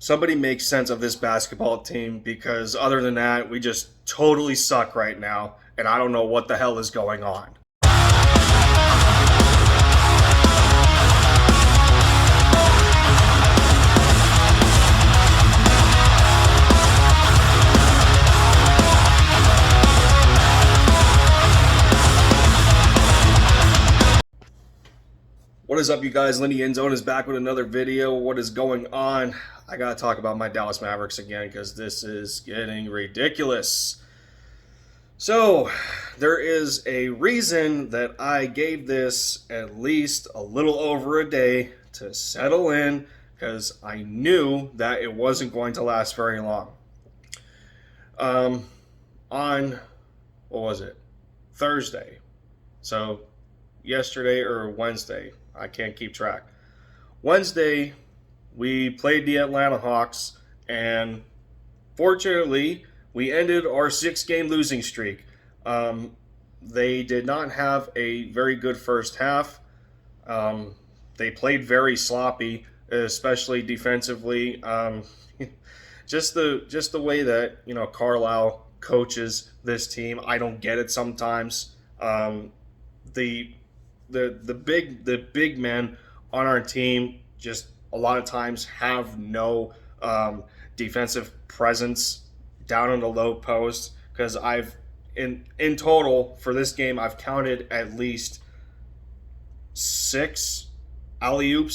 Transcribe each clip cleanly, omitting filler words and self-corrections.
Somebody make sense of this basketball team because other than that, we just totally suck right now, and I don't know what the hell is going on. What is up, you guys? Lenny Endzone is back with another video. What is going on? I gotta talk about my Dallas Mavericks again because this is getting ridiculous. So, there is a reason that I gave this at least a little over a day to settle in because I knew that it wasn't going to last very long. On, what was it? Thursday. So, yesterday or Wednesday. I can't keep track. Wednesday, we played the Atlanta Hawks, and fortunately, we ended our 6-game losing streak. They did not have a very good first half. They played very sloppy, especially defensively. Just the way that Carlisle coaches this team, I don't get it sometimes. The big men on our team just a lot of times have no defensive presence down in the low post, because I've in total for this game I've counted at least 6 or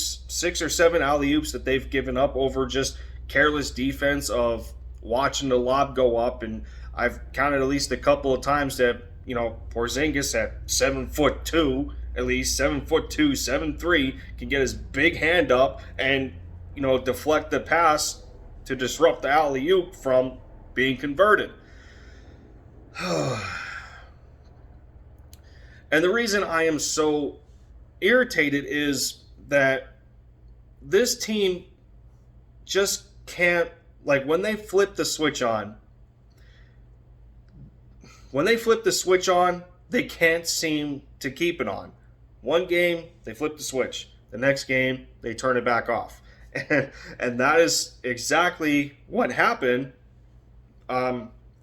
7 alley-oops that they've given up over just careless defense of watching the lob go up. And I've counted at least a couple of times that Porzingis at 7'2", at least 7'2", 7'3", can get his big hand up and deflect the pass to disrupt the alley-oop from being converted. And the reason I am so irritated is that this team just can't, when they flip the switch on, they can't seem to keep it on. One game, they flip the switch. The next game, they turn it back off. And that is exactly what happened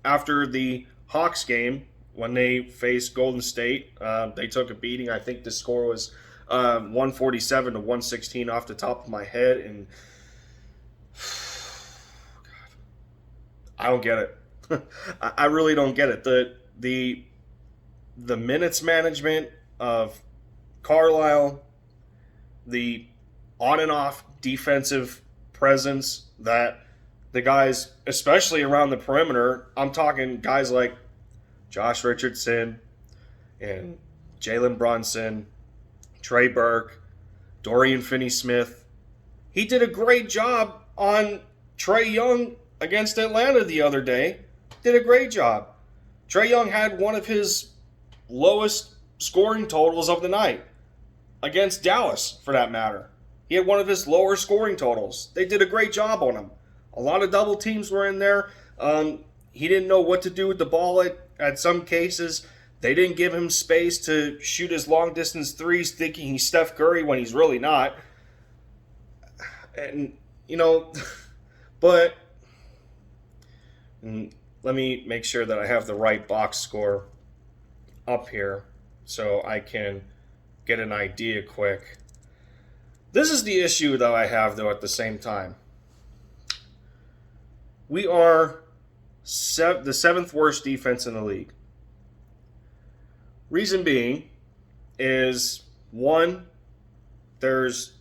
after the Hawks game when they faced Golden State. They took a beating. I think the score was 147 to 116 off the top of my head. And I don't get it. I really don't get it. The minutes management of Carlisle, the on and off defensive presence that the guys, especially around the perimeter, I'm talking guys like Josh Richardson and Jalen Brunson, Trey Burke, Dorian Finney-Smith. He did a great job on Trae Young against Atlanta the other day. Did a great job. Trae Young had one of his lowest scoring totals of the night against Dallas, for that matter. He had one of his lower scoring totals. They did a great job on him. A lot of double teams were in there. He didn't know what to do with the ball at some cases. They didn't give him space to shoot his long distance threes, thinking he's Steph Curry when he's really not. And but let me make sure that I have the right box score up here so I can get an idea quick. This is the issue that I have, though, at the same time. We are the 7th worst defense in the league. Reason being is, one, there's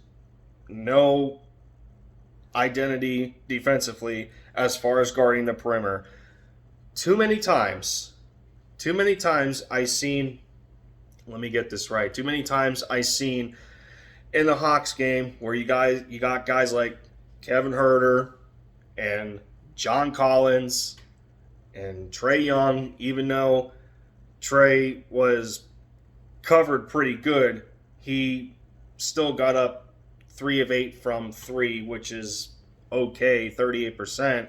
no identity defensively as far as guarding the perimeter. Too many times I seen, let me get this right. Too many times I seen in the Hawks game where you got guys like Kevin Huerter and John Collins and Trae Young. Even though Trae was covered pretty good, he still got up 3 of 8 from 3, which is okay, 38%.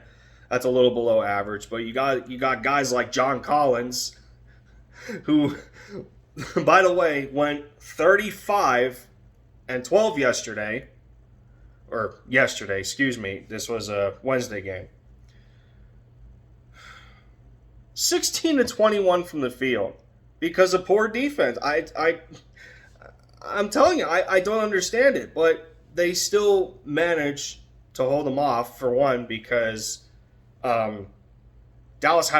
That's a little below average. But you got guys like John Collins, who, by the way, went 35 and 12 yesterday, or yesterday, excuse me. This was a Wednesday game. 16 to 21 from the field because of poor defense. I'm telling you, I don't understand it, but they still manage to hold them off for one because Dallas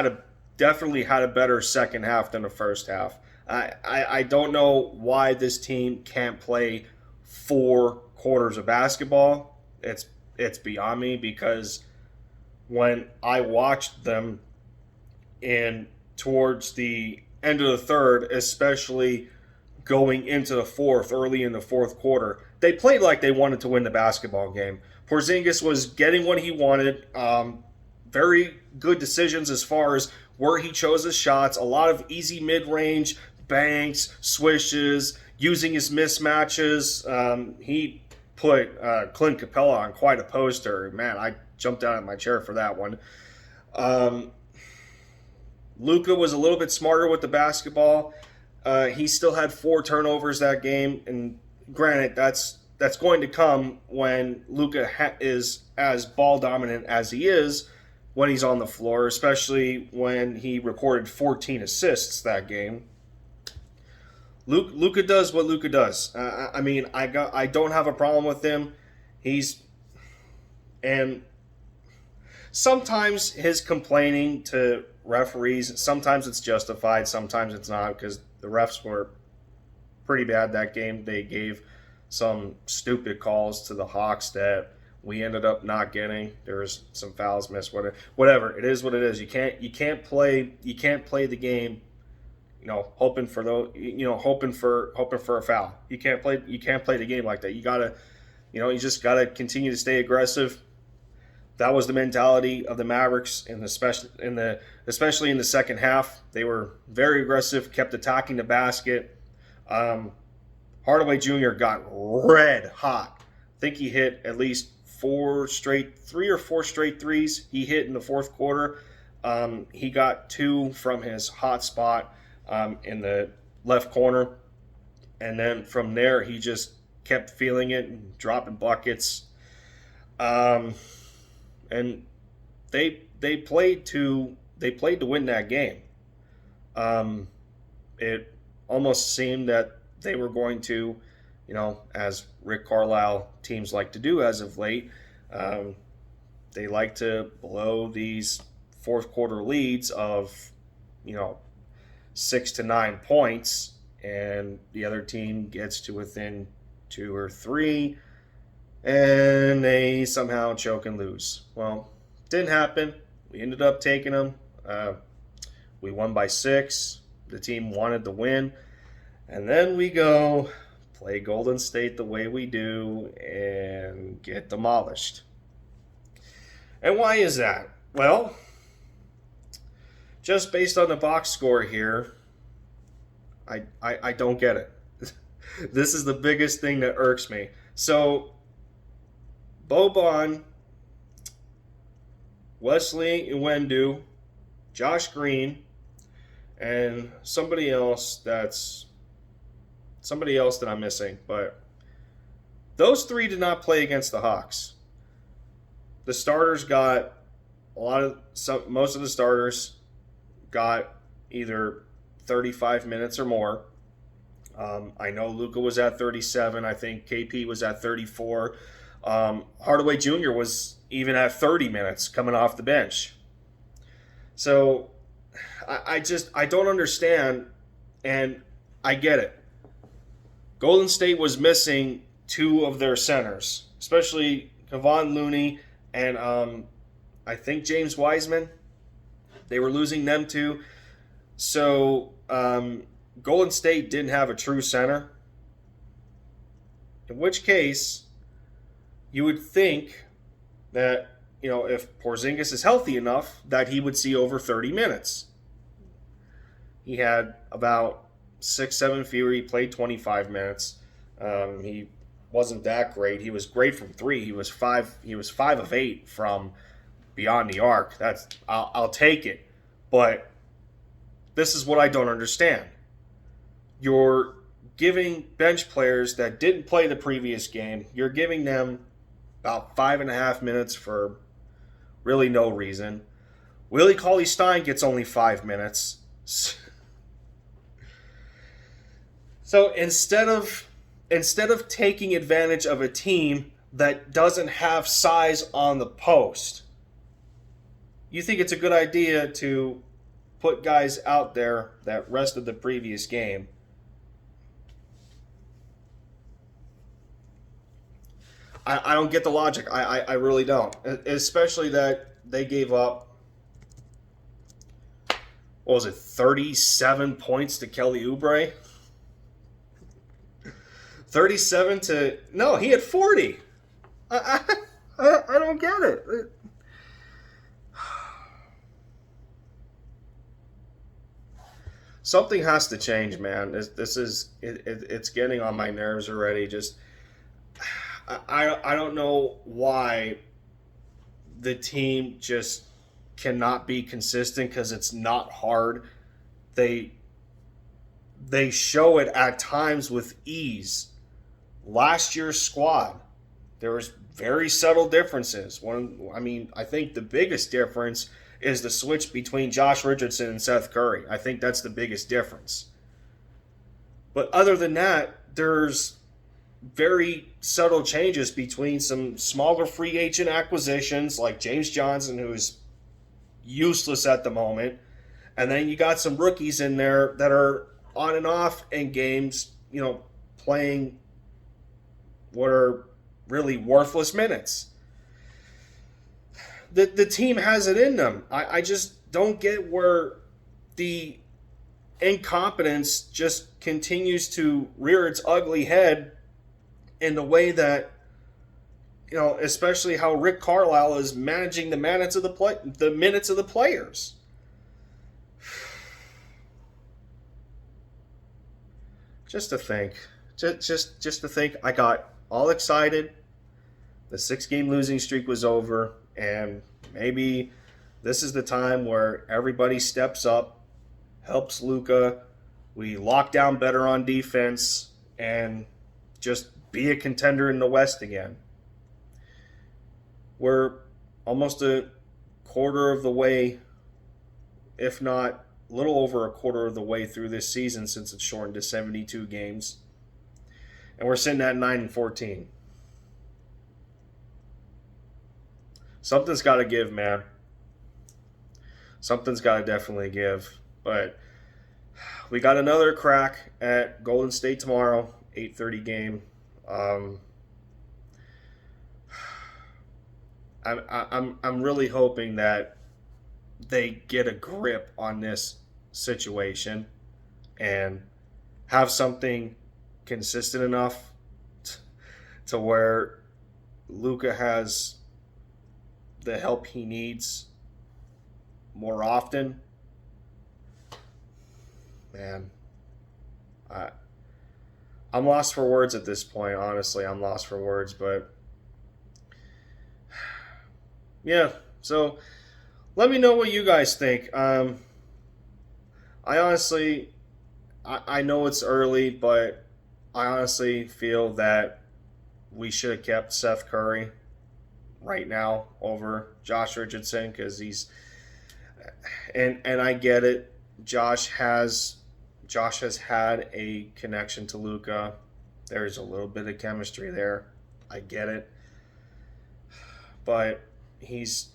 definitely had a better second half than the first half. I don't know why this team can't play 4 quarters of basketball. It's beyond me because when I watched them in towards the end of the third, especially going into the fourth, early in the fourth quarter, they played like they wanted to win the basketball game. Porzingis was getting what he wanted. Very good decisions as far as where he chose his shots. A lot of easy mid-range banks, swishes, using his mismatches. He put Clint Capella on quite a poster. Man, I jumped out of my chair for that one. Luka was a little bit smarter with the basketball. He still had 4 turnovers that game, and granted, that's going to come when Luka is as ball dominant as he is when he's on the floor, especially when he recorded 14 assists that game. Luka does what Luka does. I don't have a problem with him. And sometimes his complaining to referees, sometimes it's justified, sometimes it's not, because the refs were pretty bad that game. They gave some stupid calls to the Hawks that we ended up not getting. There was some fouls missed. Whatever. It is what it is. You can't play the game, hoping for a foul. You can't play the game like that. You gotta, you just gotta continue to stay aggressive. That was the mentality of the Mavericks, and especially in the second half. They were very aggressive, kept attacking the basket. Hardaway Jr. got red hot. I think he hit at least 3 or 4 straight threes he hit in the fourth quarter. He got 2 from his hot spot in the left corner. And then from there, he just kept feeling it and dropping buckets. And they played to win that game. It almost seemed that they were going to, as Rick Carlisle teams like to do as of late, they like to blow these fourth quarter leads of, 6 to 9 points, and the other team gets to within 2 or 3, and they somehow choke and lose. Well, didn't happen. We ended up taking them. We won by 6. The team wanted to win. And then we go play Golden State the way we do and get demolished. And why is that? Well, just based on the box score here, I don't get it. This is the biggest thing that irks me. So, Boban, Wesley Iwundu, Josh Green, and somebody else that I'm missing, but those 3 did not play against the Hawks. The starters got most of the starters got either 35 minutes or more. I know Luka was at 37. I think KP was at 34. Hardaway Jr. was even at 30 minutes coming off the bench. So I don't understand, and I get it. Golden State was missing 2 of their centers, especially Kevon Looney and I think James Wiseman. They were losing them too. So Golden State didn't have a true center, in which case you would think that, if Porzingis is healthy enough, that he would see over 30 minutes. He had about 6-7 fewer. He played 25 minutes. He wasn't that great. He was great from 3. He was 5 of 8 from beyond the arc. I'll take it. But this is what I don't understand. You're giving bench players that didn't play the previous game, you're giving them about 5.5 minutes for really no reason. Willie Cauley-Stein gets only 5 minutes. So instead of taking advantage of a team that doesn't have size on the post, you think it's a good idea to put guys out there that rested the previous game. I don't get the logic. I really don't. Especially that they gave up, what was it, 37 points to Kelly Oubre? 37 to... No, he had 40. I don't get it. Something has to change, man. It's getting on my nerves already. Just I don't know why the team just cannot be consistent, because it's not hard. They show it at times with ease. Last year's squad, there was very subtle differences. I think the biggest difference is the switch between Josh Richardson and Seth Curry. I think that's the biggest difference. But other than that, there's very subtle changes between some smaller free agent acquisitions like James Johnson, who is useless at the moment. And then you got some rookies in there that are on and off in games, playing what are really worthless minutes. The team has it in them. I just don't get where the incompetence just continues to rear its ugly head in the way that, especially how Rick Carlisle is managing the minutes of the players. Just to think, I got all excited. The 6-game losing streak was over, and maybe this is the time where everybody steps up, helps Luka. We lock down better on defense and just be a contender in the West again. We're almost a quarter of the way, if not a little over a quarter of the way through this season, since it's shortened to 72 games. And we're sitting at 9-14. Something's got to give, man. Something's got to definitely give. But we got another crack at Golden State tomorrow, 8:30 game. I'm really hoping that they get a grip on this situation and have something consistent enough to where Luka has the help he needs more often. Man, I'm lost for words at this point. Honestly, I'm lost for words. But yeah, so let me know what you guys think. I honestly, I know it's early, but I honestly feel that we should have kept Seth Curry right now over Josh Richardson, because he's and I get it. Josh has had a connection to Luka. There's a little bit of chemistry there. I get it. But he's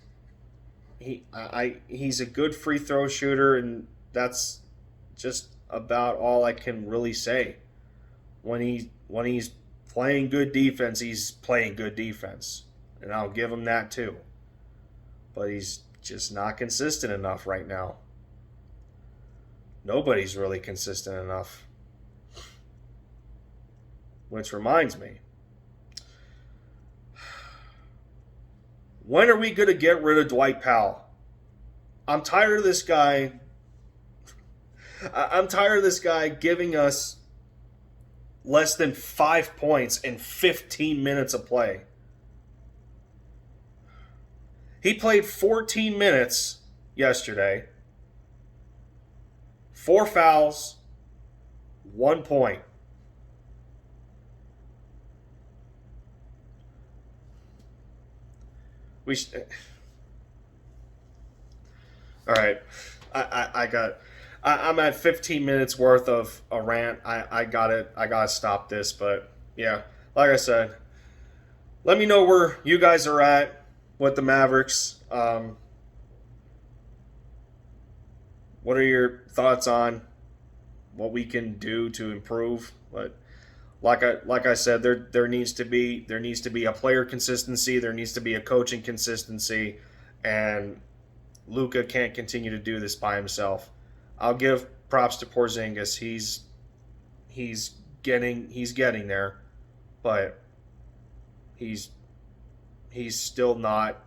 a good free throw shooter, and that's just about all I can really say. When he's playing good defense, he's playing good defense. And I'll give him that too. But he's just not consistent enough right now. Nobody's really consistent enough. Which reminds me, when are we going to get rid of Dwight Powell? I'm tired of this guy. I'm tired of this guy giving us less than 5 points in 15 minutes of play. He played 14 minutes yesterday. 4 fouls, 1 point. We all right. I'm at 15 minutes worth of a rant. I got it. I gotta stop this. But yeah, like I said, let me know where you guys are at with the Mavericks. What are your thoughts on what we can do to improve? But like I said, there needs to be a player consistency. There needs to be a coaching consistency, and Luka can't continue to do this by himself. I'll give props to Porzingis. He's getting there, but he's he's still not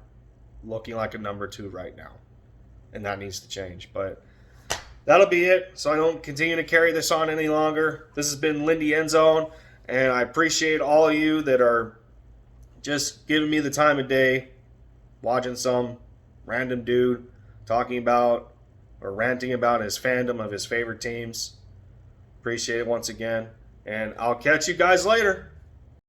looking like a number 2 right now, and that needs to change. But that'll be it. So I don't continue to carry this on any longer. This has been Lindy Endzone, and I appreciate all of you that are just giving me the time of day, watching some random dude talking about or ranting about his fandom of his favorite teams. Appreciate it once again, and I'll catch you guys later.